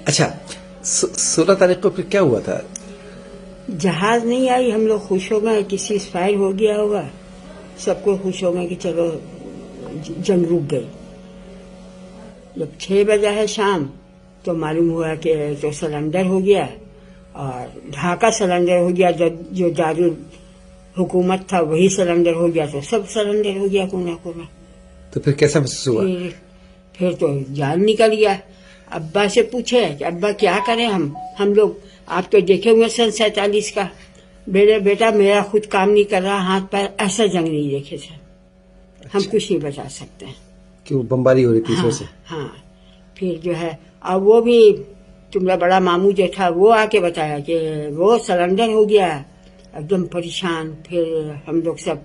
اچھا 16 تاریخ کو پھر کیا ہوا تھا؟ جہاز نہیں آئی, ہم لوگ خوش ہو گئے, کسی فائر ہو گیا ہوگا, سب کو خوش ہو گئے کہ چلو جنگ رک گئی. جب 6 بجے ہے شام تو معلوم ہوا کہ تو سلنڈر ہو گیا, اور ڈھاکہ سلنڈر ہو گیا, جو دارال حکومت تھا وہی سلنڈر ہو گیا, تو سب سلنڈر ہو گیا کونا کونا. تو پھر کیسا محسوس ہوا؟ پھر تو جان نکل گیا. ابا سے پوچھے کہ ابا کیا کریں ہم لوگ, آپ تو دیکھے ہوئے سن 47 کا. بیٹا میرا خود کام نہیں کر رہا, ہاتھ پیر, ایسا جنگ نہیں دیکھے تھے ہم, کچھ نہیں بتا سکتے کہ وہ بمباری ہو رہی تھی اس وجہ سے. ہاں پھر جو ہے, اور وہ بھی تمہارا بڑا ماموں جو تھا وہ آ کے بتایا کہ وہ سلنڈر ہو گیا, ایک دم پریشان. پھر ہم لوگ سب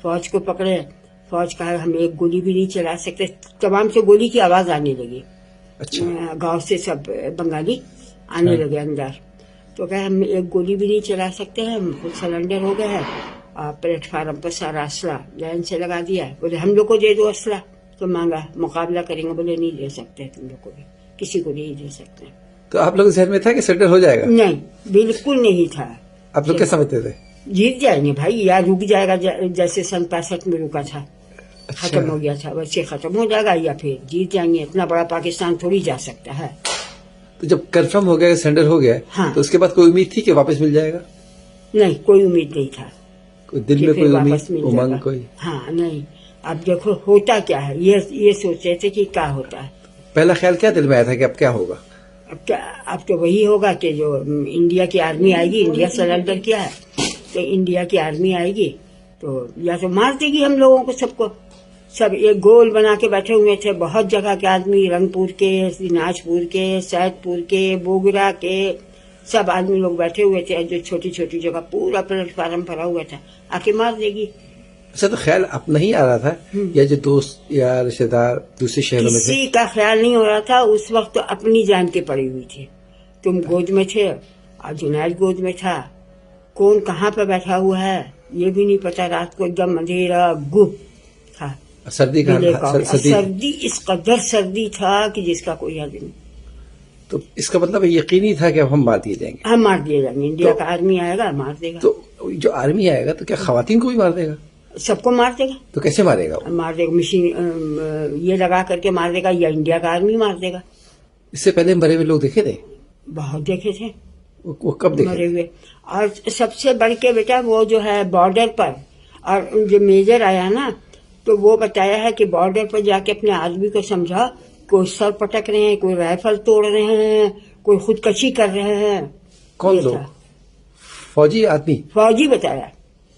فوج کو پکڑے, فوج کہا ہم ایک گولی بھی نہیں چلا سکتے, تمام سے گولی کی آواز آنے لگی. اچھا. گاؤں سے سب بنگالی آنے لگے اندر, تو کہ ہم ایک گولی بھی نہیں چلا سکتے ہیں, ہم خود سلنڈر ہو گئے ہیں. اور پلیٹ فارم پر سارا اسلحہ لائن سے لگا دیا. بولے ہم لوگ کو دے دو اسلحہ, تو مانگا مقابلہ کریں گے, بولے نہیں دے سکتے تم لوگ کو بھی, کسی کو نہیں دے سکتے. تو آپ لوگ ذہن میں تھا کہ سرنڈر ہو جائے گا؟ نہیں, بالکل نہیں تھا. آپ لوگ کیا سمجھتے تھے؟ جیت جائیں گے بھائی, یا رک جائے گا جیسے سن 65 میں رکا تھا, ختم ہو گیا تھا, ویسے ختم ہو جائے گا, یا پھر جیت جائیں گے. اتنا بڑا پاکستان تھوڑی جا سکتا ہے. تو جب کنفرم ہو گیا سرنڈر ہو گیا, تو اس کے بعد کوئی امید تھی کہ واپس مل جائے گا؟ نہیں, کوئی امید نہیں تھا. کوئی دل میں کوئی امید, امنگ کوئی؟ ہاں نہیں. اب دیکھو ہوتا کیا ہے, یہ سوچ رہے تھے کہ کیا ہوتا ہے. پہلا خیال کیا دل میں آیا تھا کہ اب کیا ہوگا؟ اب تو وہی ہوگا کہ جو انڈیا کی آرمی آئے گی, انڈیا سرنڈر کیا ہے, تو انڈیا کی آرمی آئے گی تو یا تو مار دے گی ہم لوگوں کو, سب کو. سب ایک گول بنا کے بیٹھے ہوئے تھے, بہت جگہ کے آدمی, رنگ پور کے, دیناج پور کے, سید پور کے, بوگرا کے, سب آدمی لوگ بیٹھے ہوئے تھے. جو چھوٹی چھوٹی جگہ پورا پلیٹ فارم بھرا ہوا تھا, آ کے مار دے گی. اچھا, تو خیال اپنا ہی آ رہا تھا یا جو دوست یا رشتے دار دوسرے شہروں میں تھے؟ کسی کا خیال نہیں ہو رہا تھا اس وقت, تو اپنی جان کے پڑی ہوئی تھی. تم گود میں تھے اور جنید گود میں تھا, کون کہاں پہ بیٹھا ہوا ہے یہ بھی نہیں پتا. رات کو ایک دم اندھیرا گپ تھا, سردی کا سردی, اس قدر سردی تھا کہ جس کا کوئی حد نہیں. تو اس کا مطلب یقینی تھا کہ اب ہم مار دیے جائیں گے. ہم مار دیے جائیں گے, انڈیا کا آرمی آئے گا مار دے گا. تو جو آرمی آئے گا تو کیا خواتین کو بھی مار دے گا؟ سب کو مار دے گا. تو کیسے مارے گا؟ مار دے گا, مشین یہ لگا کر کے مار دے گا, یا انڈیا کا آرمی مار دے گا. اس سے پہلے مرے ہوئے لوگ دیکھے تھے؟ بہت دیکھے تھے. وہ کب دیکھے؟ مرے ہوئے. اور سب سے بڑھ کے بیٹا وہ جو ہے بارڈر پر, اور جو میجر آیا نا, تو وہ بتایا ہے کہ بارڈر پر جا کے اپنے آدمی کو سمجھا, کوئی سر پٹک رہے ہیں, کوئی رائفل توڑ رہے ہیں, کوئی خودکشی کر رہے ہیں. کون لوگ؟ فوجی آدمی؟ فوجی بتایا.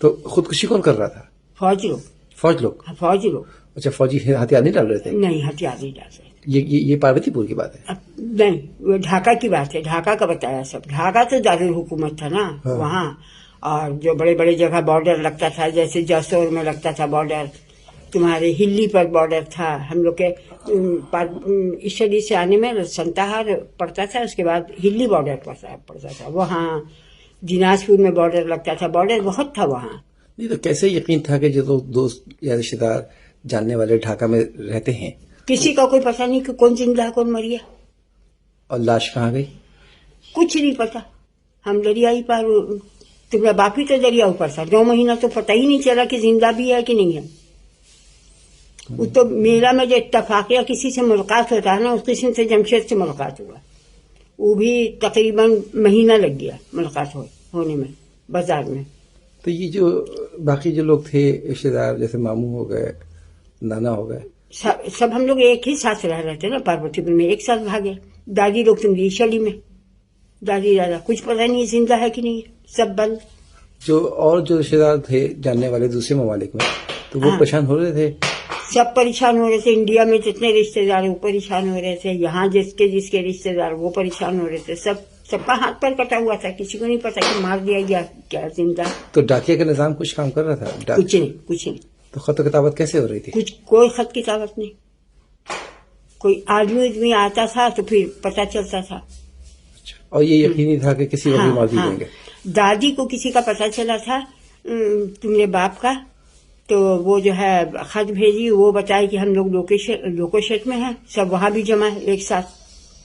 تو خودکشی کون کر رہا تھا؟ فوج لوگ. فوج لوگ؟ فوجی لوگ. اچھا, فوجی ہتھیار نہیں ڈال رہے تھے؟ نہیں, ہتھیار نہیں ڈال رہے. یہ پاروتی پور کی بات ہے؟ نہیں, وہ ڈھاکہ کی بات ہے. ڈھاکہ کا بتایا سب. ڈھاکہ تو دارالحکومت تھا نا وہاں, اور جو بڑے بڑے جگہ بارڈر لگتا تھا, جیسے جسور میں لگتا تھا بارڈر, تمہارے ہلی پر بارڈر تھا. ہم لوگ کے اسٹڈی سے آنے میں سنتہار پڑتا تھا, اس کے بعد ہلی بارڈر پڑتا تھا. وہاں دیناج پور میں بارڈر لگتا تھا. بارڈر بہت تھا وہاں. نہیں تو کیسے یقین تھا کہ جو دوست یا رشتے دار جاننے والے ڈھاکہ میں رہتے ہیں, کسی کا کوئی پتہ نہیں کہ کون زندہ کون مر گیا. اور لاش کہاں گئی؟ کچھ نہیں پتا. ہم دریائی پار, تمہارا باپ ہی تو دریا اوپر تھا, 2 مہینہ تو پتہ ہی نہیں چلا کہ زندہ بھی ہے کہ نہیں ہے. وہ تو میرا میں جو اتفاقیہ کسی سے ملاقات ہوتا ہے نا, اس قسم سے جمشید سے ملاقات ہوا, وہ بھی تقریباً مہینہ لگ گیا ملاقات ہونے میں بازار میں. تو یہ جو باقی جو لوگ تھے رشتے دار, جیسے ماموں ہو گئے, نانا ہو گئے, سب ہم لوگ ایک ہی ساتھ رہ رہے تھے نا پاروتی پور میں, ایک ساتھ بھاگے. دادی لوگ تم شلی میں, دادی دادا کچھ پتہ نہیں زندہ ہے کہ نہیں, سب بند. جو رشتے دار تھے جاننے والے دوسرے ممالک میں, تو وہ پریشان ہو رہے تھے. سب پریشان ہو رہے تھے. انڈیا میں جتنے رشتے دار وہ پریشان ہو رہے تھے, یہاں جس کے رشتے دار وہ پریشان ہو رہے تھے. سب کا ہاتھ پیر کٹا ہوا تھا, کسی کو نہیں پتا کہ مار دیا گیا کیا زندہ. تو ڈاکیہ کا نظام کچھ کام کر رہا تھا؟ کچھ نہیں. تو خط و کتابت کیسے ہو رہی تھی؟ کوئی خط کتابت نہیں. کوئی آدمی آتا تھا تو پھر پتا چلتا تھا. اور یہ یقینی تھا کہ کسی وقت مار دی جائیں گے. دادی کو کسی کا پتا چلا تھا تمہارے باپ کا, تو وہ جو ہے خط بھیجی, وہ بتائی کہ ہم لوگ لوکیشن میں ہیں, سب وہاں بھی جمع ہے ایک ساتھ.